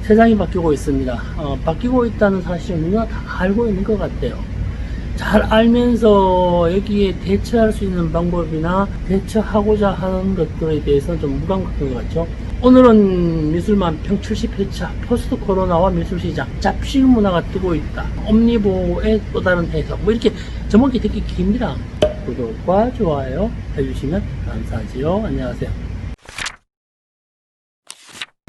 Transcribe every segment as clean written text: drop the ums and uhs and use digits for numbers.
세상이 바뀌고 있습니다. 바뀌고 있다는 사실은 누구나 다 알고 있는 것 같아요. 잘 알면서 여기에 대처할 수 있는 방법이나 대처하고자 하는 것들에 대해서는 좀 무감각한 것 같죠. 오늘은 미술만 평 70회차 포스트 코로나와 미술시장 잡식 문화가 뜨고 있다. 옴니보의 또 다른 해석. 뭐 이렇게 제목이 되게 깁니다. 구독과 좋아요 해주시면 감사하지요. 안녕하세요.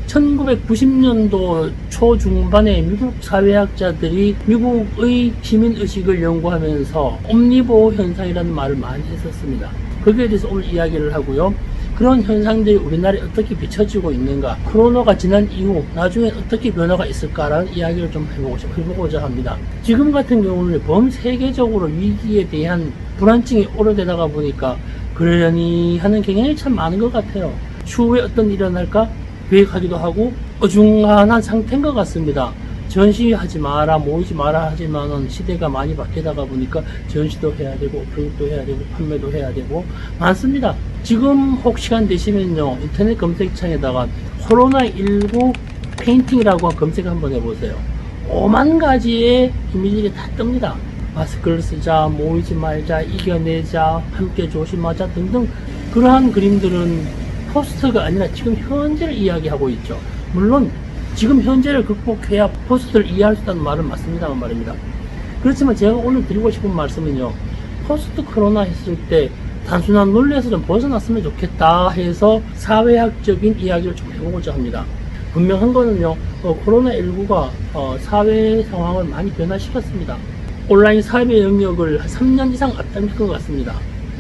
1990년도 초중반에 미국 사회학자들이 미국의 시민의식을 연구하면서 옴니보 현상이라는 말을 많이 했었습니다. 거기에 대해서 오늘 이야기를 하고요. 그런 현상들이 우리나라에 어떻게 비춰지고 있는가, 코로나가 지난 이후 나중에 어떻게 변화가 있을까라는 이야기를 좀 해보고자 합니다. 지금 같은 경우는 범세계적으로 위기에 대한 불안증이 오래되다가 보니까 그러려니 하는 경향이 참 많은 것 같아요. 추후에 어떤 일이 일어날까 계획하기도 하고 어중간한 상태인 것 같습니다. 전시하지 마라, 모이지 마라 하지만은 시대가 많이 바뀌다가 보니까 전시도 해야 되고 교육도 해야 되고 판매도 해야 되고 많습니다. 지금 혹 시간 되시면요, 인터넷 검색창에다가 코로나19 페인팅이라고 검색 한번 해보세요. 5만 가지의 이미지가 다 뜹니다. 마스크를 쓰자, 모이지 말자, 이겨내자, 함께 조심하자 등등. 그러한 그림들은 포스트가 아니라 지금 현재를 이야기하고 있죠. 물론 지금 현재를 극복해야 포스트를 이해할 수 있다는 말은 맞습니다만 말입니다. 그렇지만 제가 오늘 드리고 싶은 말씀은요, 포스트 코로나 했을 때 단순한 논리에서 좀 벗어났으면 좋겠다 해서 사회학적인 이야기를 좀 해보고자 합니다. 분명한 거는요, 코로나19가 사회 상황을 많이 변화시켰습니다. 온라인 사회 영역을 한 3년 이상 앞당긴 것 같습니다.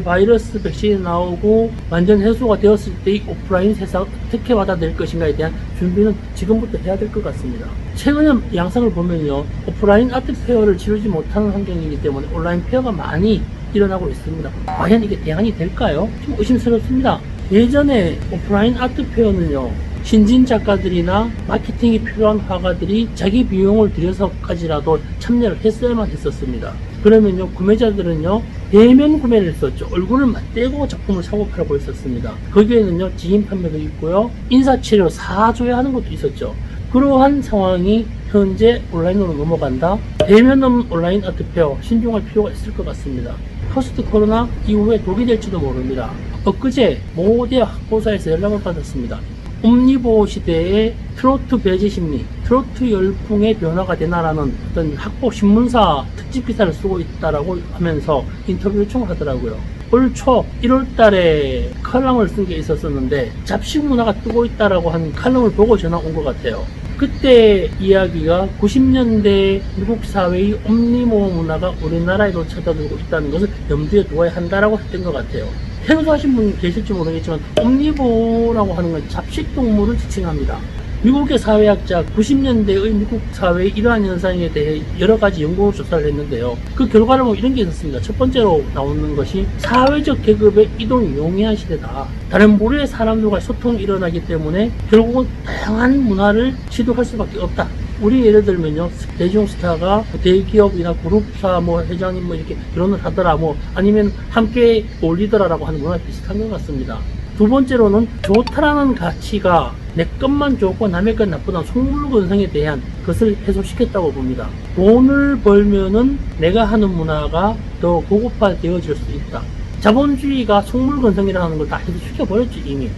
바이러스 백신이 나오고 완전 해소가 되었을 때 이 오프라인 세상 어떻게 받아들일 것인가에 대한 준비는 지금부터 해야 될 것 같습니다. 최근의 양상을 보면요, 오프라인 아트 페어를 치르지 못하는 환경이기 때문에 온라인 페어가 많이 일어나고 있습니다. 과연 이게 대안이 될까요? 좀 의심스럽습니다. 예전에 오프라인 아트 페어는요, 신진 작가들이나 마케팅이 필요한 화가들이 자기 비용을 들여서까지라도 참여를 했어야만 했었습니다. 그러면요, 구매자들은요, 대면 구매를 했었죠. 얼굴을 맞대고 작품을 사고 팔고 있었습니다. 거기에는요, 지인 판매도 있고요, 인사치료 사줘야 하는 것도 있었죠. 그러한 상황이 현재 온라인으로 넘어간다. 대면 없는 온라인 아트페어 신중할 필요가 있을 것 같습니다. 포스트 코로나 이후에 독이 될지도 모릅니다. 엊그제 모대 학보사에서 연락을 받았습니다. 옴니보 시대의 트로트 배제 심리, 트로트 열풍의 변화가 되나라는 어떤 학보 신문사 특집 기사를 쓰고 있다라고 하면서 인터뷰 요청하더라고요. 올 초 1월 달에 칼럼을 쓴 게 있었었는데 잡식 문화가 뜨고 있다라고 하는 칼럼을 보고 전화 온 것 같아요. 그때 이야기가 90년대 미국 사회의 옴니보 문화가 우리나라에도 찾아들고 있다는 것을 염두에 두어야 한다라고 했던 것 같아요. 해소하신 분 계실지 모르겠지만 옴니보라고 하는 건 잡식동물을 지칭합니다. 미국의 사회학자 90년대의 미국 사회의 이러한 현상에 대해 여러 가지 연구 조사를 했는데요. 그 결과를 보면 이런 게 있었습니다. 첫 번째로 나오는 것이 사회적 계급의 이동이 용이한 시대다. 다른 무리의 사람들과 소통이 일어나기 때문에 결국은 다양한 문화를 시도할 수밖에 없다. 우리 예를 들면요, 대중 스타가 대기업이나 그룹사 회장님 이렇게 결혼을 하더라, 아니면 함께 어울리더라라고 하는 거나 비슷한 것 같습니다. 두 번째로는 좋다라는 가치가 내 것만 좋고 남의 것 나쁘다는 속물건성에 대한 것을 해소시켰다고 봅니다. 돈을 벌면은 내가 하는 문화가 더 고급화되어질 수 있다. 자본주의가 속물건성이라는 걸 다 해소시켜버렸죠, 이미.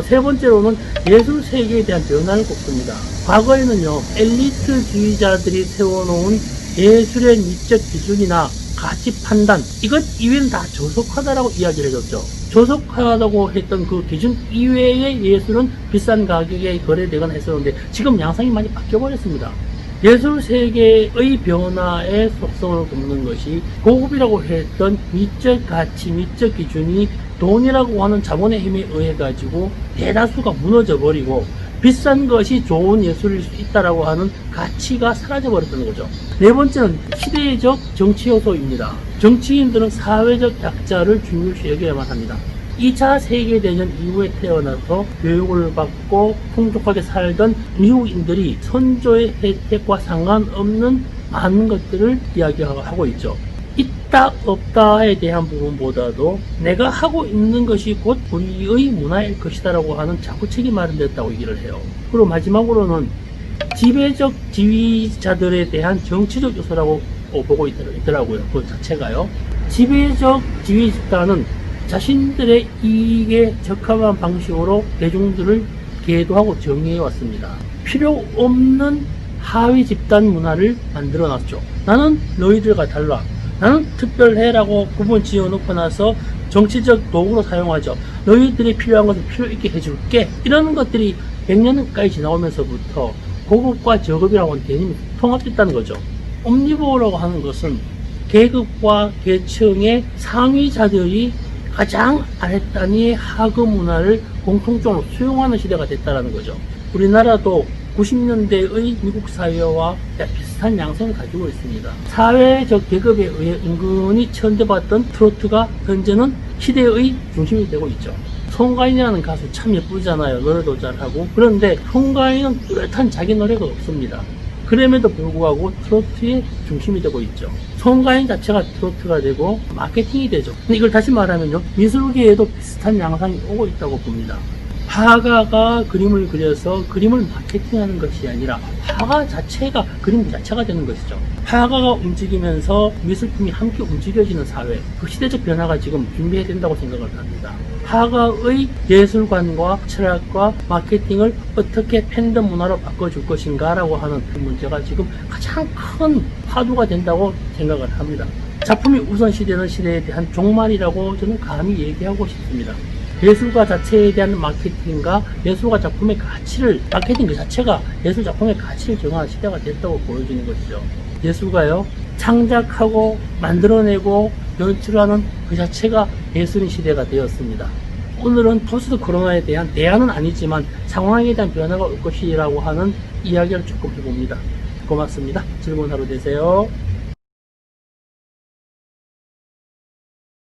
세 번째로는 예술 세계에 대한 변화를 꼽습니다. 과거에는요, 엘리트주의자들이 세워놓은 예술의 미적 기준이나 가치 판단, 이것 이외는 다 조속하다라고 이야기를 해줬죠. 조속하다고 했던 그 기준 이외의 예술은 비싼 가격에 거래되거나 했었는데 지금 양상이 많이 바뀌어버렸습니다. 예술 세계의 변화의 속성을 꼽는 것이 고급이라고 했던 미적 가치, 미적 기준이 돈이라고 하는 자본의 힘에 의해 가지고 대다수가 무너져 버리고 비싼 것이 좋은 예술일 수 있다라고 하는 가치가 사라져 버렸다는 거죠. 네 번째는 시대적 정치 요소입니다. 정치인들은 사회적 약자를 중요시 여겨야만 합니다. 2차 세계대전 이후에 태어나서 교육을 받고 풍족하게 살던 미국인들이 선조의 혜택과 상관없는 많은 것들을 이야기하고 있죠. 있다 없다에 대한 부분보다도 내가 하고 있는 것이 곧 우리의 문화일 것이다 라고 하는 자구책이 마련됐다고 얘기를 해요. 그리고 마지막으로는 지배적 지위자들에 대한 정치적 요소라고 보고 있더라고요. 그 자체가요. 지배적 지위 집단은 자신들의 이익에 적합한 방식으로 대중들을 계도하고 정의해 왔습니다. 필요 없는 하위 집단 문화를 만들어 놨죠. 나는 너희들과 달라. 나는 특별해라고 구분 지어 놓고 나서 정치적 도구로 사용하죠. 너희들이 필요한 것을 필요 있게 해줄게. 이런 것들이 100년 가까이 지나오면서부터 고급과 저급이라고 하는 개념이 통합됐다는 거죠. 옴니보어라고 하는 것은 계급과 계층의 상위자들이 가장 아랫단위의 하급 문화를 공통적으로 수용하는 시대가 됐다는 거죠. 우리나라도 90년대의 미국 사회와 비슷한 양상을 가지고 있습니다. 사회적 계급에 의해 은근히 천대받던 트로트가 현재는 시대의 중심이 되고 있죠. 송가인이라는 가수 참 예쁘잖아요. 노래도 잘하고. 그런데 송가인은 뚜렷한 자기 노래가 없습니다. 그럼에도 불구하고 트로트의 중심이 되고 있죠. 송가인 자체가 트로트가 되고 마케팅이 되죠. 근데 이걸 다시 말하면요, 미술계에도 비슷한 양상이 오고 있다고 봅니다. 화가가 그림을 그려서 그림을 마케팅하는 것이 아니라 화가 자체가 그림 자체가 되는 것이죠. 화가가 움직이면서 미술품이 함께 움직여지는 사회, 그 시대적 변화가 지금 준비해야 된다고 생각을 합니다. 화가의 예술관과 철학과 마케팅을 어떻게 팬덤 문화로 바꿔줄 것인가 라고 하는 그 문제가 지금 가장 큰 화두가 된다고 생각을 합니다. 작품이 우선시되는 시대에 대한 종말이라고 저는 감히 얘기하고 싶습니다. 예술가 자체에 대한 마케팅과 예술가 작품의 가치를, 마케팅 그 자체가 예술 작품의 가치를 정하는 시대가 됐다고 보여주는 것이죠. 예술가요, 창작하고 만들어내고 연출하는 그 자체가 예술인 시대가 되었습니다. 오늘은 포스트 코로나에 대한 대안은 아니지만 상황에 대한 변화가 올 것이라고 하는 이야기를 조금 해봅니다. 고맙습니다. 즐거운 하루 되세요.